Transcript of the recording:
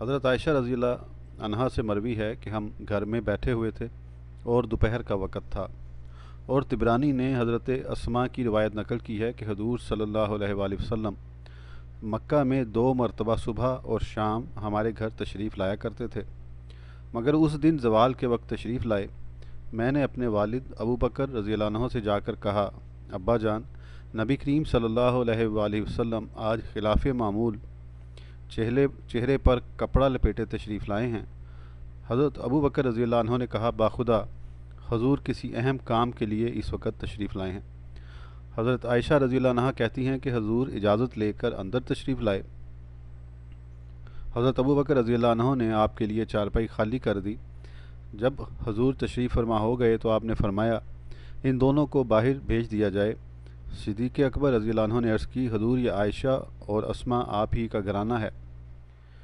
हज़रत आयशा रज़ियल्लाहु अन्हा से मरवी है कि हम घर में बैठे हुए थे और दोपहर का वक़्त था, और तिबरानी ने हज़रत अस्मा की रिवायत नकल की है कि हुज़ूर सल्लल्लाहु अलैहि वसल्लम मक्का में 2 मरतबा सुबह और शाम हमारे घर तशरीफ़ लाया करते थे, मगर उस दिन ज़वाल के वक्त तशरीफ़ लाए। मैंने अपने वालिद अबू बकर रज़ियल्लाहु अन्हु से जाकर कहा, अब्बा जान, नबी करीम सल्लल्लाहु अलैहि वसल्लम आज खिलाफ़ मामूल चेहरे पर कपड़ा लपेटे तशरीफ़ लाए हैं। हज़रत अबू बकर रज़ियल्लाहु अन्हु ने कहा, बाखुदा हुज़ूर किसी अहम काम के लिए इस वक्त तशरीफ़ लाए हैं। हज़रत आयशा रज़ियल्लाहु अन्हा कहती हैं कि हुज़ूर इजाज़त लेकर अंदर तशरीफ़ लाए। हज़रत अबू बकर रज़ियल्लाहु अन्हु ने आपके लिए चारपाई खाली कर दी। जब हुज़ूर तशरीफ़ फरमा हो गए तो आपने फरमाया, इन दोनों को बाहर भेज दिया जाए। सिद्दीक़ अकबर रज़ियल्लाहु अन्हु ने अर्ज़ की, हुज़ूर, ये आयशा और अस्मा आप ही का घराना है।